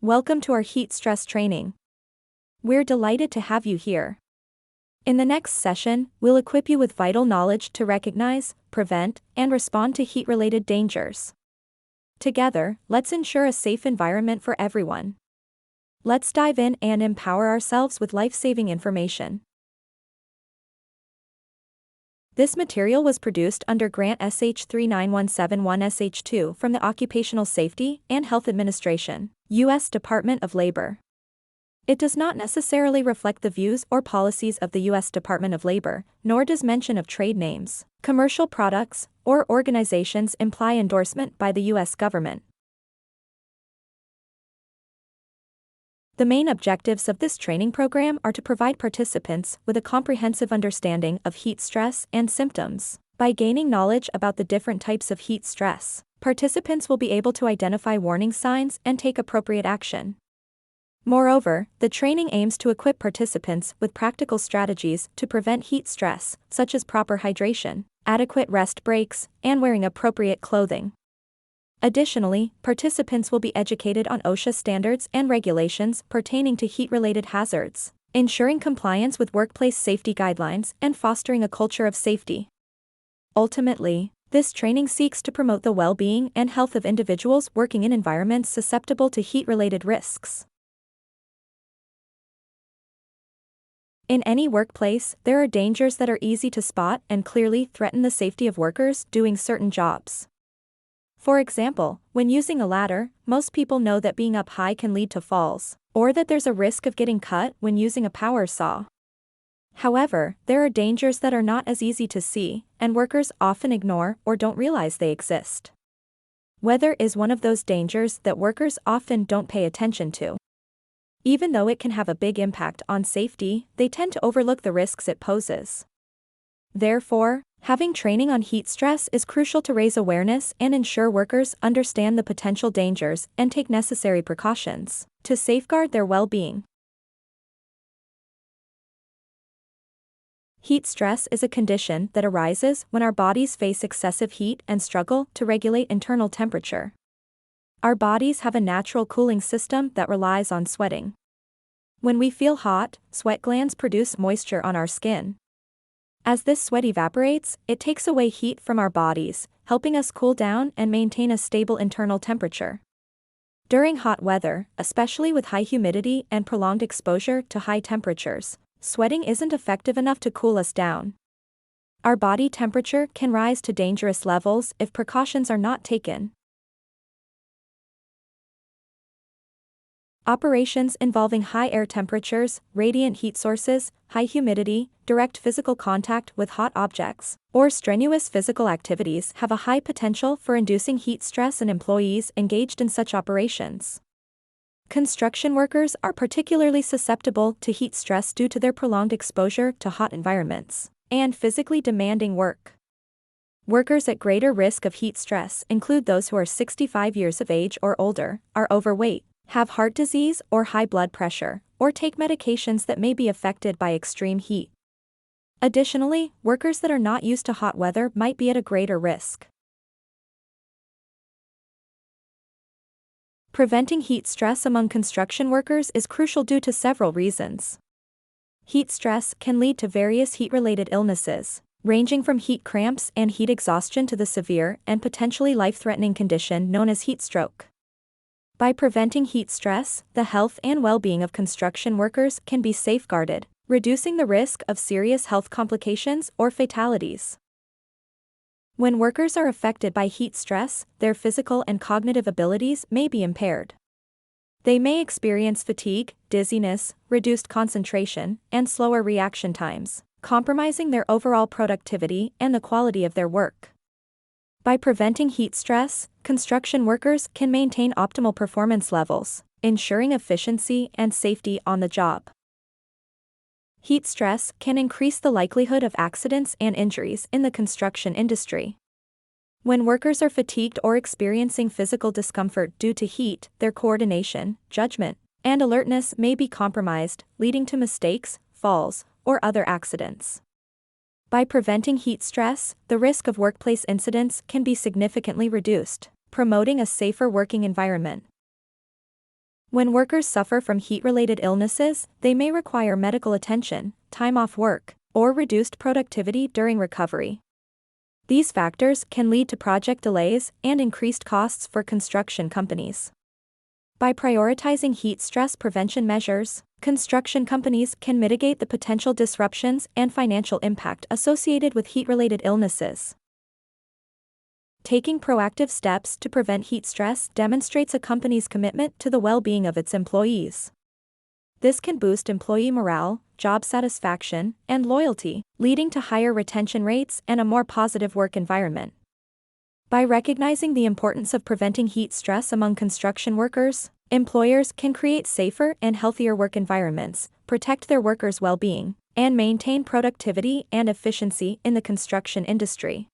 Welcome to our heat stress training. We're delighted to have you here. In the next session, we'll equip you with vital knowledge to recognize, prevent, and respond to heat-related dangers. Together, let's ensure a safe environment for everyone. Let's dive in and empower ourselves with life-saving information. This material was produced under Grant SH 39171-SH2 from the Occupational Safety and Health Administration, U.S. Department of Labor. It does not necessarily reflect the views or policies of the U.S. Department of Labor, nor does mention of trade names, commercial products, or organizations imply endorsement by the U.S. government. The main objectives of this training program are to provide participants with a comprehensive understanding of heat stress and symptoms. By gaining knowledge about the different types of heat stress, participants will be able to identify warning signs and take appropriate action. Moreover, the training aims to equip participants with practical strategies to prevent heat stress, such as proper hydration, adequate rest breaks, and wearing appropriate clothing. Additionally, participants will be educated on OSHA standards and regulations pertaining to heat-related hazards, ensuring compliance with workplace safety guidelines and fostering a culture of safety. Ultimately, this training seeks to promote the well-being and health of individuals working in environments susceptible to heat-related risks. In any workplace, there are dangers that are easy to spot and clearly threaten the safety of workers doing certain jobs. For example, when using a ladder, most people know that being up high can lead to falls, or that there's a risk of getting cut when using a power saw. However, there are dangers that are not as easy to see, and workers often ignore or don't realize they exist. Weather is one of those dangers that workers often don't pay attention to. Even though it can have a big impact on safety, they tend to overlook the risks it poses. Therefore, having training on heat stress is crucial to raise awareness and ensure workers understand the potential dangers and take necessary precautions to safeguard their well-being. Heat stress is a condition that arises when our bodies face excessive heat and struggle to regulate internal temperature. Our bodies have a natural cooling system that relies on sweating. When we feel hot, sweat glands produce moisture on our skin. As this sweat evaporates, it takes away heat from our bodies, helping us cool down and maintain a stable internal temperature. During hot weather, especially with high humidity and prolonged exposure to high temperatures, sweating isn't effective enough to cool us down. Our body temperature can rise to dangerous levels if precautions are not taken. Operations involving high air temperatures, radiant heat sources, high humidity, direct physical contact with hot objects, or strenuous physical activities have a high potential for inducing heat stress in employees engaged in such operations. Construction workers are particularly susceptible to heat stress due to their prolonged exposure to hot environments and physically demanding work. Workers at greater risk of heat stress include those who are 65 years of age or older, are overweight, have heart disease or high blood pressure, or take medications that may be affected by extreme heat. Additionally, workers that are not used to hot weather might be at a greater risk. Preventing heat stress among construction workers is crucial due to several reasons. Heat stress can lead to various heat-related illnesses, ranging from heat cramps and heat exhaustion to the severe and potentially life-threatening condition known as heat stroke. By preventing heat stress, the health and well-being of construction workers can be safeguarded, reducing the risk of serious health complications or fatalities. When workers are affected by heat stress, their physical and cognitive abilities may be impaired. They may experience fatigue, dizziness, reduced concentration, and slower reaction times, compromising their overall productivity and the quality of their work. By preventing heat stress, construction workers can maintain optimal performance levels, ensuring efficiency and safety on the job. Heat stress can increase the likelihood of accidents and injuries in the construction industry. When workers are fatigued or experiencing physical discomfort due to heat, their coordination, judgment, and alertness may be compromised, leading to mistakes, falls, or other accidents. By preventing heat stress, the risk of workplace incidents can be significantly reduced, promoting a safer working environment. When workers suffer from heat-related illnesses, they may require medical attention, time off work, or reduced productivity during recovery. These factors can lead to project delays and increased costs for construction companies. By prioritizing heat stress prevention measures, construction companies can mitigate the potential disruptions and financial impact associated with heat-related illnesses. Taking proactive steps to prevent heat stress demonstrates a company's commitment to the well-being of its employees. This can boost employee morale, job satisfaction, and loyalty, leading to higher retention rates and a more positive work environment. By recognizing the importance of preventing heat stress among construction workers, employers can create safer and healthier work environments, protect their workers' well-being, and maintain productivity and efficiency in the construction industry.